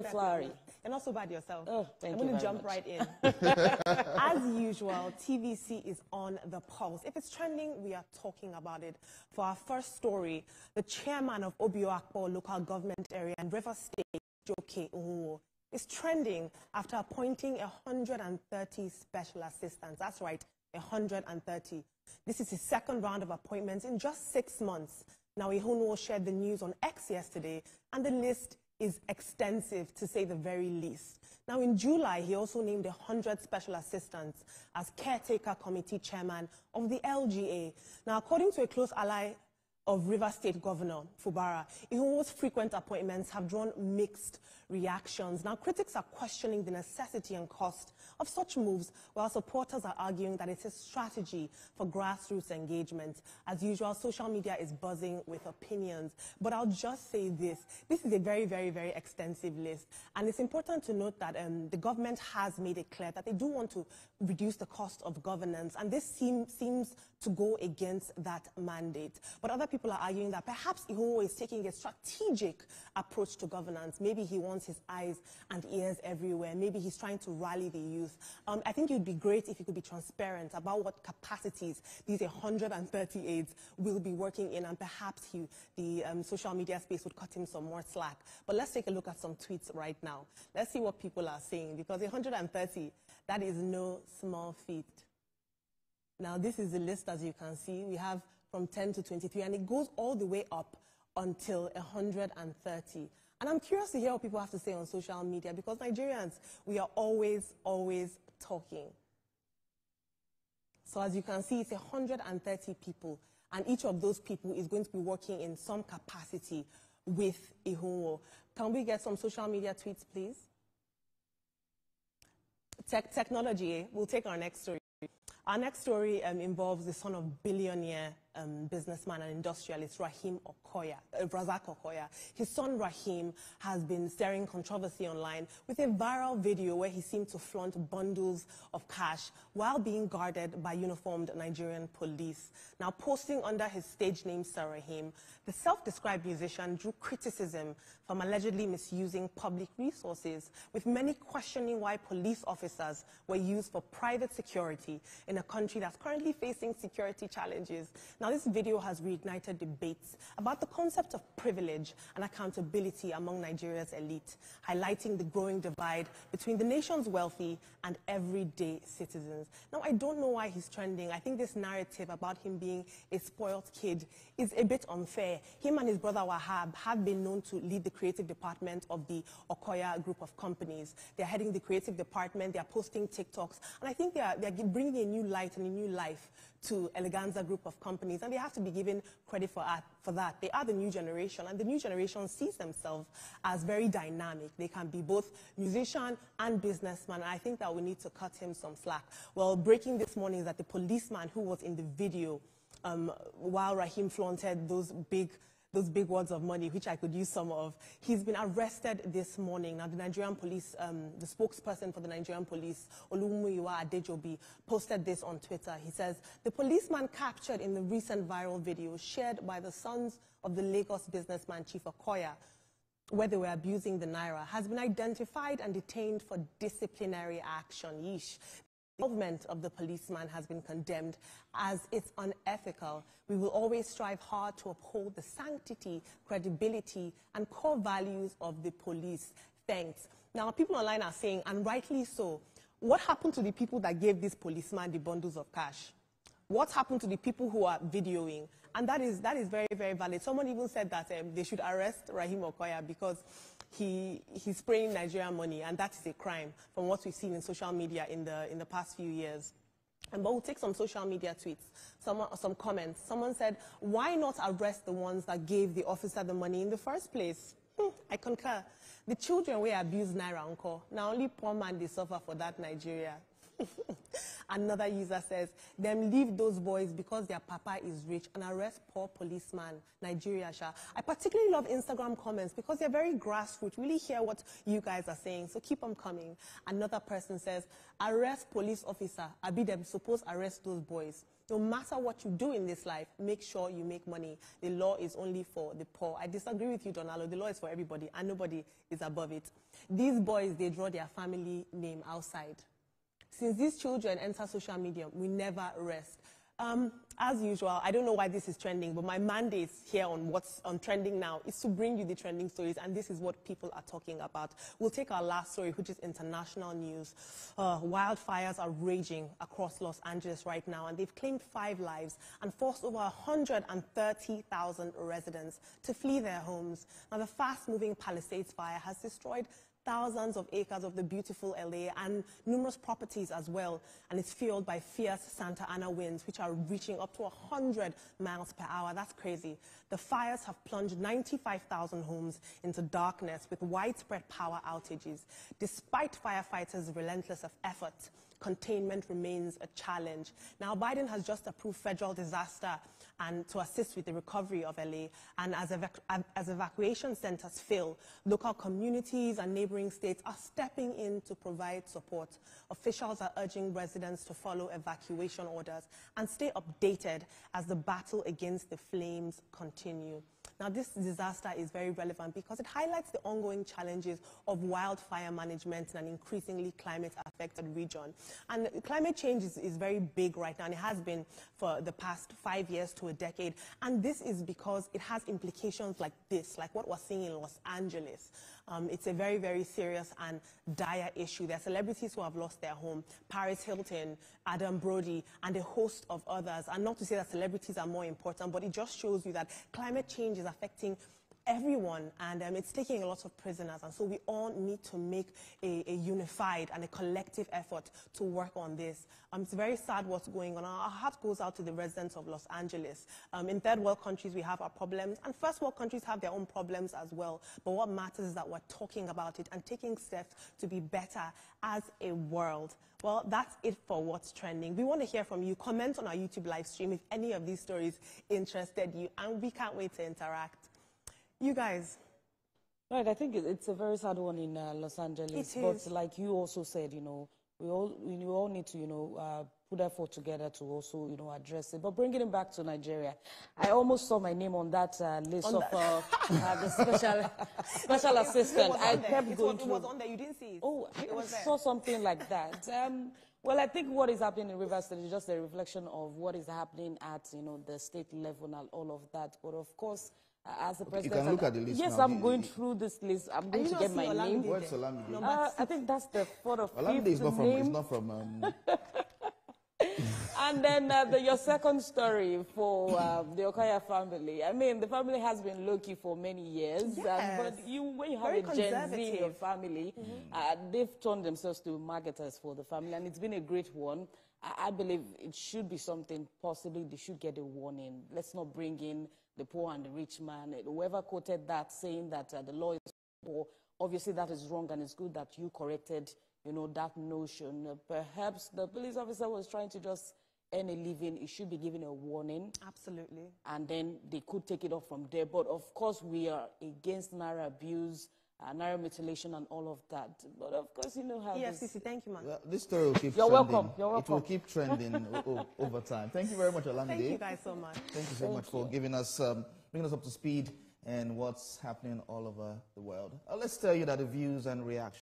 Flowery. And also bad yourself. Oh, thank you. I'm going to jump right in. As usual, TVC is on the pulse. If it's trending, we are talking about it. For our first story, the chairman of Obio-Akpo local government area in River State, Joke Uhuo, is trending after appointing 130 special assistants. That's right, 130. This is his second round of appointments in just 6 months. Now, Uhuo shared the news on X yesterday, and the list is extensive, to say the very least. Now, in July, he also named 100 special assistants as caretaker committee chairman of the LGA. Now, according to a close ally of River State Governor Fubara, Ihuo's frequent appointments have drawn mixed reactions. Now, critics are questioning the necessity and cost of such moves, while supporters are arguing that it's a strategy for grassroots engagement. As usual, social media is buzzing with opinions. But I'll just say this. This is a very, very, very extensive list. And it's important to note that the government has made it clear that they do want to reduce the cost of governance. And this seems to go against that mandate. But other people are arguing that perhaps Ihuo is taking a strategic approach to governance. Maybe he wants his eyes and ears everywhere. Maybe he's trying to rally the youth. I think it would be great if he could be transparent about what capacities these 130 aides will be working in, and perhaps the social media space would cut him some more slack. But let's take a look at some tweets right now. Let's see what people are saying, because 130, that is no small feat. Now, this is the list, as you can see. We have from 10 to 23, and it goes all the way up until 130. And I'm curious to hear what people have to say on social media, because Nigerians, we are always, always talking. So as you can see, it's 130 people, and each of those people is going to be working in some capacity with Ihuo. Can we get some social media tweets, please? Technology, eh? We'll take our next story. Our next story involves the son of billionaire businessman and industrialist Raheem Okoya, Razak Okoya. His son Raheem has been stirring controversy online with a viral video where he seemed to flaunt bundles of cash while being guarded by uniformed Nigerian police. Now, posting under his stage name Sir Raheem, the self-described musician drew criticism from allegedly misusing public resources, with many questioning why police officers were used for private security in a country that's currently facing security challenges. Now, this video has reignited debates about the concept of privilege and accountability among Nigeria's elite, highlighting the growing divide between the nation's wealthy and everyday citizens. Now, I don't know why he's trending. I think this narrative about him being a spoiled kid is a bit unfair. Him and his brother Wahab have been known to lead the creative department of the Okoya group of companies. They're heading the creative department, they're posting TikToks, and I think they're bringing a new light and a new life to Eleganza group of companies, and they have to be given credit for that. They are the new generation, and the new generation sees themselves as very dynamic. They can be both musician and businessman, and I think that we need to cut him some slack. Well, breaking this morning is that the policeman who was in the video while Raheem flaunted those big words of money, which I could use some of, he's been arrested this morning. Now, the Nigerian police, the spokesperson for the Nigerian police, Olumuyiwa Adejobi, posted this on Twitter. He says, the policeman captured in the recent viral video shared by the sons of the Lagos businessman Chief Okoya, where they were abusing the naira, has been identified and detained for disciplinary action. Yeesh. The involvement of the policeman has been condemned as it's unethical. We will always strive hard to uphold the sanctity, credibility, and core values of the police. Thanks. Now, people online are saying, and rightly so, what happened to the people that gave this policeman the bundles of cash? What happened to the people who are videoing? And that is very, very valid. Someone even said that they should arrest Raheem Okoya because he's spraying Nigerian money, and that is a crime from what we've seen in social media in the past few years. But we'll take some social media tweets, some comments. Someone said, why not arrest the ones that gave the officer the money in the first place? I concur. The children were abused naira uncle. Now only poor man they suffer for that Nigeria. Another user says, them leave those boys because their papa is rich and arrest poor policeman, Nigeria, Sha. I particularly love Instagram comments because they're very grassroots, really hear what you guys are saying, so keep them coming. Another person says, arrest police officer, I be them supposed arrest those boys. No matter what you do in this life, make sure you make money. The law is only for the poor. I disagree with you, Donalo. The law is for everybody, and nobody is above it. These boys, they draw their family name outside. Since these children enter social media, we never rest. As usual, I don't know why this is trending, but my mandate here on what's on trending now is to bring you the trending stories, and this is what people are talking about. We'll take our last story, which is international news. Wildfires are raging across Los Angeles right now, and they've claimed 5 lives and forced over 130,000 residents to flee their homes. Now, the fast-moving Palisades fire has destroyed thousands of acres of the beautiful LA and numerous properties as well. And it's fueled by fierce Santa Ana winds, which are reaching up to 100 miles per hour. That's crazy. The fires have plunged 95,000 homes into darkness with widespread power outages. Despite firefighters' relentless effort, containment remains a challenge. Now, Biden has just approved federal disaster and to assist with the recovery of LA. And as evacuation centers fill, local communities and neighboring states are stepping in to provide support. Officials are urging residents to follow evacuation orders and stay updated as the battle against the flames continue. Now, this disaster is very relevant because it highlights the ongoing challenges of wildfire management in an increasingly climate-affected region. And climate change is very big right now, and it has been for the past 5 years to a decade. And this is because it has implications like this, like what we're seeing in Los Angeles. It's a very, very serious and dire issue. There are celebrities who have lost their home, Paris Hilton, Adam Brody, and a host of others. And not to say that celebrities are more important, but it just shows you that climate change is affecting everyone, and it's taking a lot of prisoners, and so we all need to make a unified and a collective effort to work on this. It's very sad what's going on. Our heart goes out to the residents of Los Angeles. In third world countries, we have our problems, and first world countries have their own problems as well. But what matters is that we're talking about it and taking steps to be better as a world. Well, that's it for what's trending. We want to hear from you. Comment on our YouTube live stream if any of these stories interested you, and we can't wait to interact. You guys. Right, I think it's a very sad one in Los Angeles. But like you also said, you know, we all need to, you know, put effort together to also, you know, address it. But bringing it back to Nigeria, I almost saw my name on that list of the special assistant. I kept going through. It was on there. You didn't see it. Oh, I saw something like that. Well, I think what is happening in Rivers State is just a reflection of what is happening at, you know, the state level and all of that. But of course, as the president, you can look at the list. Yes, now. I'm going through this list. I'm going to get my name. Where's Olamide? I think that's the 4th or 5th Olamide is not from. name. It's not from. And then your second story for the Okoya family. I mean, the family has been low-key for many years. Yes. But when you have a Gen Z in your family, they've turned themselves to marketers for the family, and it's been a great one. I believe it should be something, possibly they should get a warning. Let's not bring in the poor and the rich man. Whoever quoted that saying that the law is poor, obviously that is wrong, and it's good that you corrected, you know, that notion. Perhaps the police officer was trying to just earn a living. He should be given a warning. Absolutely. And then they could take it off from there. But of course, we are against Naira abuse, Naira mutilation, and all of that. But of course, you know how yes, Sisi, thank you, man. Well, this story will keep You're trending. welcome. You're welcome. It will keep trending over time. Thank you very much, Olamide. Thank you guys so much. Thank you so much for giving us, bringing us up to speed and what's happening all over the world. Let's tell you that the views and reactions